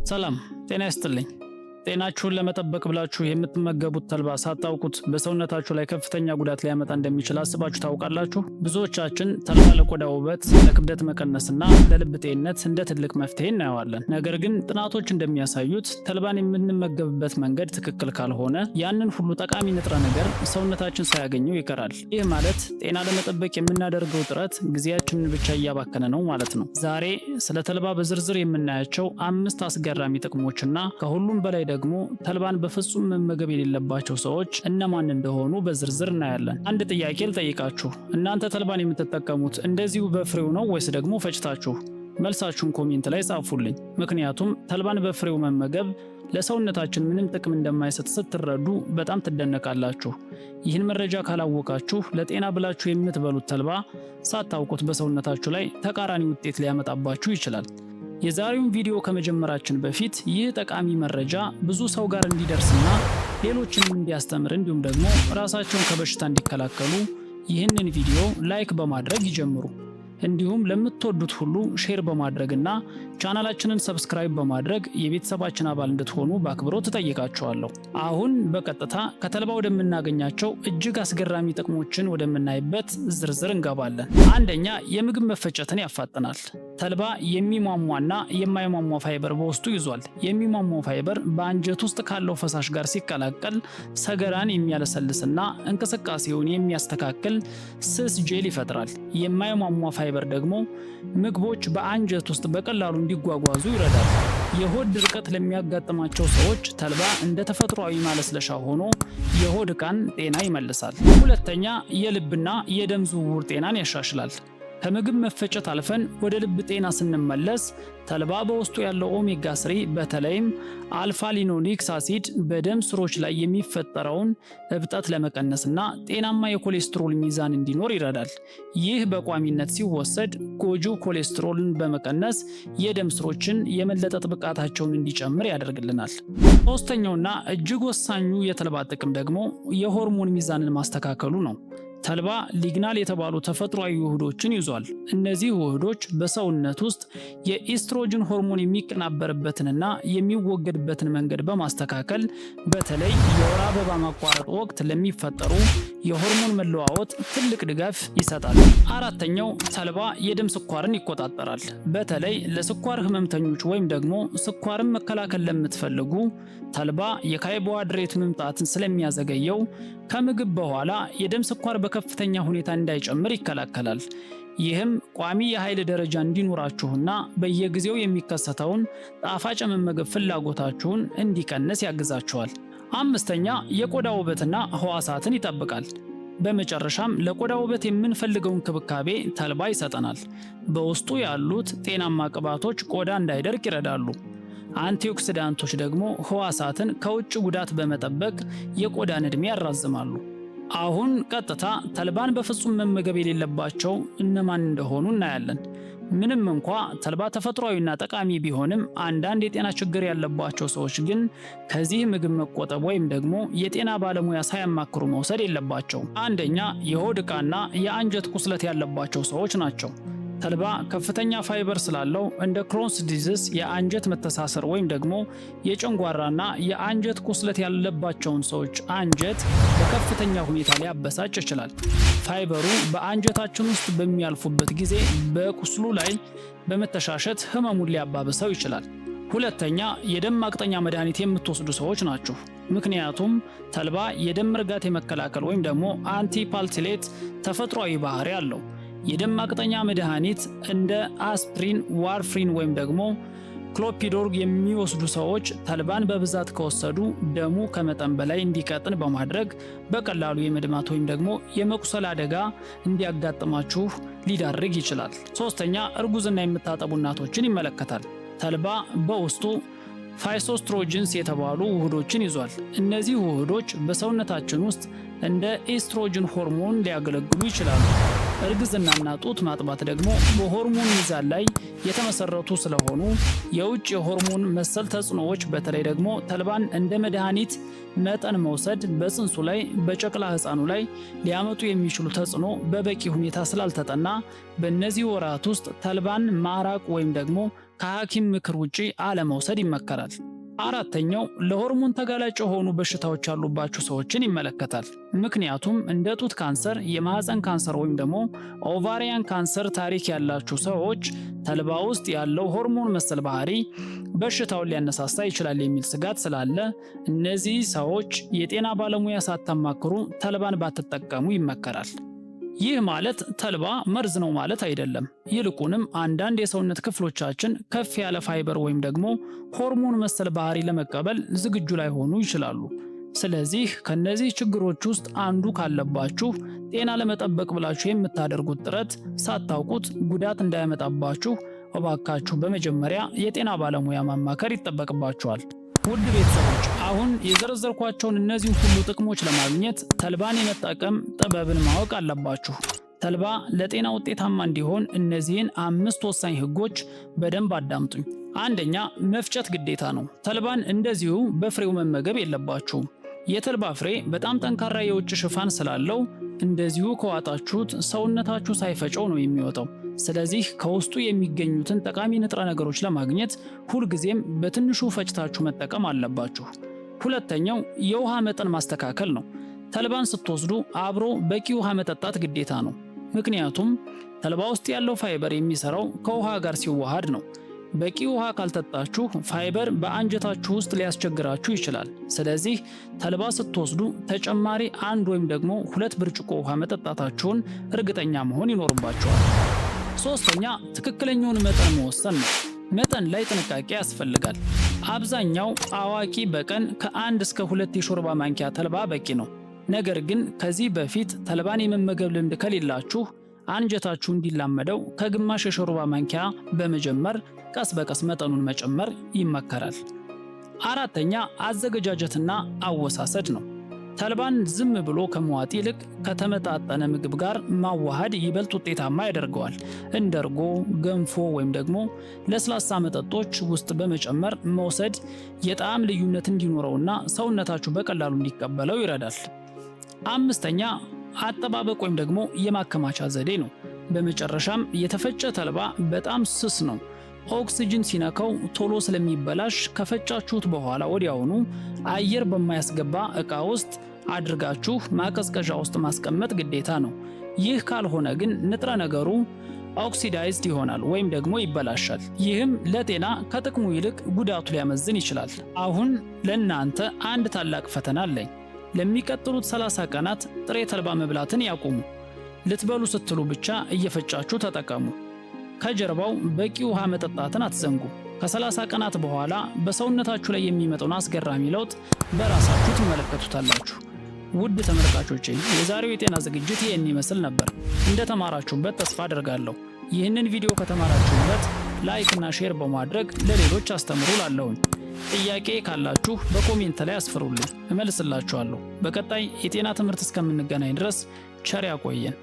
ሰላም ጤና ይስጥልኝ። ጤናችሁን ለመጠበቅ ብላችሁ የምትመገቡት ተልባ ሳታውቁት በሰውነታችሁ ላይ ከፍተኛ ጉዳት ሊያመጣ እንደሚችል አስባችሁ ታውቃላችሁ? ብዙዎቻችን ተልባ ለቆዳ ውበት፣ ለክብደት መቀነስና ለልብ ጤንነት እንደ ትልቅ መፍትሄ እናየዋለን። ነገር ግን ጥናቶች እንደሚያሳዩት ተልባን የምንመገብበት መንገድ ትክክል ካልሆነ ያንን ሁሉ ጠቃሚ ንጥረ ነገር ሰውነታችን ሳያገኘው ይቀራል። ይህ ማለት ጤና ለመጠበቅ የምናደርገው ጥረት ጊዜያችንን ብቻ እያባከነ ነው ማለት ነው። ዛሬ ስለ ተልባ በዝርዝር የምናያቸው 5 አስገራሚ ጥቅሞችና ከሁሉም በላይ ደግሞ ተልባን በፍጹም መመገብ የሌለባቸው ሰዎች እነማን እንደሆኑ በዝርዝር እናያለን። አንድ ጥያቄ ልጠይቃችሁ። እናንተ ተልባን የምትጠቀሙት እንደዚሁ በፍሬው ነው ወይስ ደግሞ ፈጭታችሁ? መልሳችሁን ኮሜንት ላይ ጻፉልኝ። ምክንያቱም ተልባን በፍሬው መመገብ ለሰውነታችን ምንም ጥቅም እንደማይሰጥ ስትረዱ በጣም ትደነቃላችሁ። ይህን መረጃ ካላወቃችሁ ለጤና ብላችሁ የምትበሉት ተልባ ሳታውቁት በሰውነታችሁ ላይ ተቃራኒ ውጤት ሊያመጣባችሁ ይችላል። የዛሬውን ቪዲዮ ከመጀመራችን በፊት ይህ ጠቃሚ መረጃ ብዙ ሰው ጋር እንዲደርስና ሌሎችንም እንዲያስተምር እንዲሁም ደግሞ ራሳቸውን ከበሽታ እንዲከላከሉ ይህንን ቪዲዮ ላይክ በማድረግ ይጀምሩ። እንዲሁም ለምትወዱት ሁሉ ሼር በማድረግና ቻናላችንን ሰብስክራይብ በማድረግ የቤተሰባችን አባል እንድትሆኑ በአክብሮት እጠይቃችኋለሁ። አሁን በቀጥታ ከተልባ ወደምናገኛቸው እጅግ አስገራሚ ጥቅሞችን ወደምናይበት ዝርዝር እንገባለን። አንደኛ፣ የምግብ መፈጨትን ያፋጥናል። ተልባ የሚሟሟና የማይሟሟ ፋይበር በውስጡ ይዟል። የሚሟሟ ፋይበር በአንጀት ውስጥ ካለው ፈሳሽ ጋር ሲቀላቀል ሰገራን የሚያለሰልስና እንቅስቃሴውን የሚያስተካክል ስስ ጄል ይፈጥራል። የማይሟሟ ፋይበር ደግሞ ምግቦች በአንጀት ውስጥ በቀላሉ እንዲጓጓዙ ይረዳል። የሆድ ድርቀት ለሚያጋጥማቸው ሰዎች ተልባ እንደ ተፈጥሯዊ ማለስለሻ ሆኖ የሆድ ዕቃን ጤና ይመልሳል። ሁለተኛ፣ የልብና የደም ዝውውር ጤናን ያሻሽላል። ከምግብ መፈጨት አልፈን ወደ ልብ ጤና ስንመለስ ተልባ በውስጡ ያለው ኦሜጋ 3 በተለይም አልፋ ሊኖሊክ አሲድ በደም ስሮች ላይ የሚፈጠረውን እብጠት ለመቀነስና ጤናማ የኮሌስትሮል ሚዛን እንዲኖር ይረዳል። ይህ በቋሚነት ሲወሰድ ጎጂው ኮሌስትሮልን በመቀነስ የደም ስሮችን የመለጠጥ ብቃታቸውን እንዲጨምር ያደርግልናል። ሶስተኛውና እጅግ ወሳኙ የተልባ ጥቅም ደግሞ የሆርሞን ሚዛንን ማስተካከሉ ነው። ተልባ ሊግናል የተባሉ ተፈጥሯዊ ውህዶችን ይዟል። እነዚህ ውህዶች በሰውነት ውስጥ የኢስትሮጅን ሆርሞን የሚቀናበርበትንና የሚወገድበትን መንገድ በማስተካከል በተለይ የወር አበባ ማቋረጥ ወቅት ለሚፈጠሩ የሆርሞን መለዋወጥ ትልቅ ድጋፍ ይሰጣል። አራተኛው፣ ተልባ የደም ስኳርን ይቆጣጠራል። በተለይ ለስኳር ህመምተኞች ወይም ደግሞ ስኳርን መከላከል ለምትፈልጉ ተልባ የካርቦሃይድሬት መምጣትን ስለሚያዘገየው ከምግብ በኋላ የደም ስኳር በከፍተኛ ሁኔታ እንዳይጨምር ይከላከላል። ይህም ቋሚ የኃይል ደረጃ እንዲኖራችሁና በየጊዜው የሚከሰተውን ጣፋጭ መመገብ ፍላጎታችሁን እንዲቀንስ ያግዛችኋል። አምስተኛ፣ የቆዳ ውበትና ህዋሳትን ይጠብቃል። በመጨረሻም ለቆዳ ውበት የምንፈልገውን እንክብካቤ ተልባ ይሰጠናል። በውስጡ ያሉት ጤናማ ቅባቶች ቆዳ እንዳይደርቅ ይረዳሉ። አንቲኦክሲዳንቶች ደግሞ ህዋሳትን ከውጭ ጉዳት በመጠበቅ የቆዳን ዕድሜ ያራዝማሉ። አሁን ቀጥታ ተልባን በፍጹም መመገብ የሌለባቸው እነማን እንደሆኑ እናያለን። ምንም እንኳ ተልባ ተፈጥሯዊና ጠቃሚ ቢሆንም አንዳንድ የጤና ችግር ያለባቸው ሰዎች ግን ከዚህ ምግብ መቆጠብ ወይም ደግሞ የጤና ባለሙያ ሳያማክሩ መውሰድ የለባቸውም። አንደኛ፣ የሆድ ዕቃና የአንጀት ቁስለት ያለባቸው ሰዎች ናቸው። ተልባ ከፍተኛ ፋይበር ስላለው እንደ ክሮንስ ዲዚዝ፣ የአንጀት መተሳሰር ወይም ደግሞ የጨንጓራና የአንጀት ቁስለት ያለባቸውን ሰዎች አንጀት በከፍተኛ ሁኔታ ሊያበሳጭ ይችላል። ፋይበሩ በአንጀታችን ውስጥ በሚያልፉበት ጊዜ በቁስሉ ላይ በመተሻሸት ህመሙን ሊያባብሰው ይችላል። ሁለተኛ፣ የደም ማቅጠኛ መድኃኒት የምትወስዱ ሰዎች ናችሁ። ምክንያቱም ተልባ የደም መርጋት የመከላከል ወይም ደግሞ አንቲፓልቲሌት ተፈጥሯዊ ባህሪ አለው። የደም ማቅጠኛ መድኃኒት እንደ አስፕሪን፣ ዋርፍሪን ወይም ደግሞ ክሎፒዶር የሚወስዱ ሰዎች ተልባን በብዛት ከወሰዱ ደሙ ከመጠን በላይ እንዲቀጥን በማድረግ በቀላሉ የመድማት ወይም ደግሞ የመቁሰል አደጋ እንዲያጋጥማችሁ ሊዳርግ ይችላል። ሶስተኛ፣ እርጉዝና የምታጠቡ እናቶችን ይመለከታል። ተልባ በውስጡ ፋይቶስትሮጅንስ የተባሉ ውህዶችን ይዟል። እነዚህ ውህዶች በሰውነታችን ውስጥ እንደ ኤስትሮጅን ሆርሞን ሊያገለግሉ ይችላሉ። እርግዝናና ጡት ማጥባት ደግሞ በሆርሞን ሚዛን ላይ የተመሰረቱ ስለሆኑ የውጭ የሆርሞን መሰል ተጽዕኖዎች በተለይ ደግሞ ተልባን እንደ መድኃኒት መጠን መውሰድ በጽንሱ ላይ በጨቅላ ሕፃኑ ላይ ሊያመጡ የሚችሉ ተጽዕኖ በበቂ ሁኔታ ስላልተጠና በእነዚህ ወራት ውስጥ ተልባን ማራቅ ወይም ደግሞ ከሐኪም ምክር ውጪ አለመውሰድ ይመከራል። አራተኛው ለሆርሞን ተጋላጭ የሆኑ በሽታዎች ያሉባቸው ሰዎችን ይመለከታል። ምክንያቱም እንደ ጡት ካንሰር፣ የማህፀን ካንሰር ወይም ደግሞ ኦቫሪያን ካንሰር ታሪክ ያላቸው ሰዎች ተልባ ውስጥ ያለው ሆርሞን መሰል ባህሪ በሽታውን ሊያነሳሳ ይችላል የሚል ስጋት ስላለ እነዚህ ሰዎች የጤና ባለሙያ ሳታማክሩ ተልባን ባትጠቀሙ ይመከራል። ይህ ማለት ተልባ መርዝ ነው ማለት አይደለም። ይልቁንም አንዳንድ የሰውነት ክፍሎቻችን ከፍ ያለ ፋይበር ወይም ደግሞ ሆርሞን መሰል ባህሪ ለመቀበል ዝግጁ ላይሆኑ ይችላሉ። ስለዚህ ከነዚህ ችግሮች ውስጥ አንዱ ካለባችሁ ጤና ለመጠበቅ ብላችሁ የምታደርጉት ጥረት ሳታውቁት ጉዳት እንዳያመጣባችሁ እባካችሁ በመጀመሪያ የጤና ባለሙያ ማማከር ይጠበቅባችኋል። ውድ ቤተሰቦች አሁን የዘረዘርኳቸውን እነዚህ ሁሉ ጥቅሞች ለማግኘት ተልባን የመጠቀም ጥበብን ማወቅ አለባችሁ። ተልባ ለጤና ውጤታማ እንዲሆን እነዚህን 5 ወሳኝ ህጎች በደንብ አዳምጡኝ። አንደኛ፣ መፍጨት ግዴታ ነው። ተልባን እንደዚሁ በፍሬው መመገብ የለባችሁም። የተልባ ፍሬ በጣም ጠንካራ የውጭ ሽፋን ስላለው እንደዚሁ ከዋጣችሁት ሰውነታችሁ ሳይፈጨው ነው የሚወጣው። ስለዚህ ከውስጡ የሚገኙትን ጠቃሚ ንጥረ ነገሮች ለማግኘት ሁልጊዜም በትንሹ ፈጭታችሁ መጠቀም አለባችሁ። ሁለተኛው የውሃ መጠን ማስተካከል ነው። ተልባን ስትወስዱ አብሮ በቂ ውሃ መጠጣት ግዴታ ነው። ምክንያቱም ተልባ ውስጥ ያለው ፋይበር የሚሰራው ከውሃ ጋር ሲዋሃድ ነው። በቂ ውሃ ካልጠጣችሁ ፋይበር በአንጀታችሁ ውስጥ ሊያስቸግራችሁ ይችላል። ስለዚህ ተልባ ስትወስዱ ተጨማሪ 1 ወይም ደግሞ 2 ብርጭቆ ውሃ መጠጣታችሁን እርግጠኛ መሆን ይኖርባችኋል። ሶስተኛ፣ ትክክለኛውን መጠን መወሰን ነው። መጠን ላይ ጥንቃቄ ያስፈልጋል። አብዛኛው አዋቂ በቀን ከ1 እስከ 2 የሾርባ ማንኪያ ተልባ በቂ ነው። ነገር ግን ከዚህ በፊት ተልባን የመመገብ ልምድ ከሌላችሁ አንጀታችሁ እንዲላመደው ከግማሽ የሾርባ ማንኪያ በመጀመር ቀስ በቀስ መጠኑን መጨመር ይመከራል። አራተኛ፣ አዘገጃጀትና አወሳሰድ ነው። ተልባን ዝም ብሎ ከመዋጥ ይልቅ ከተመጣጠነ ምግብ ጋር ማዋሃድ ይበልጥ ውጤታማ ያደርገዋል። እንደ እርጎ፣ ገንፎ ወይም ደግሞ ለስላሳ መጠጦች ውስጥ በመጨመር መውሰድ የጣዕም ልዩነት እንዲኖረውና ሰውነታችሁ በቀላሉ እንዲቀበለው ይረዳል። አምስተኛ፣ አጠባበቅ ወይም ደግሞ የማከማቻ ዘዴ ነው። በመጨረሻም የተፈጨ ተልባ በጣም ስስ ነው። ኦክሲጅን ሲነካው ቶሎ ስለሚበላሽ ከፈጫችሁት በኋላ ወዲያውኑ አየር በማያስገባ ዕቃ ውስጥ አድርጋችሁ ማቀዝቀዣ ውስጥ ማስቀመጥ ግዴታ ነው። ይህ ካልሆነ ግን ንጥረ ነገሩ ኦክሲዳይዝድ ይሆናል ወይም ደግሞ ይበላሻል። ይህም ለጤና ከጥቅሙ ይልቅ ጉዳቱ ሊያመዝን ይችላል። አሁን ለእናንተ አንድ ታላቅ ፈተና አለኝ። ለሚቀጥሉት 30 ቀናት ጥሬ ተልባ መብላትን ያቁሙ። ልትበሉ ስትሉ ብቻ እየፈጫችሁ ተጠቀሙ። ከጀርባው በቂ ውሃ መጠጣትን አትዘንጉ። ከ30 ቀናት በኋላ በሰውነታችሁ ላይ የሚመጣውን አስገራሚ ለውጥ በራሳችሁ ትመለከቱታላችሁ። ውድ ተመልካቾቼ የዛሬው የጤና ዝግጅት ይህን ይመስል ነበር። እንደተማራችሁበት ተስፋ አድርጋለሁ። ይህንን ቪዲዮ ከተማራችሁበት ላይክ እና ሼር በማድረግ ለሌሎች አስተምሩ ላለሁኝ። ጥያቄ ካላችሁ በኮሜንት ላይ አስፍሩልኝ፣ እመልስላችኋለሁ። በቀጣይ የጤና ትምህርት እስከምንገናኝ ድረስ ቸር ያቆየን።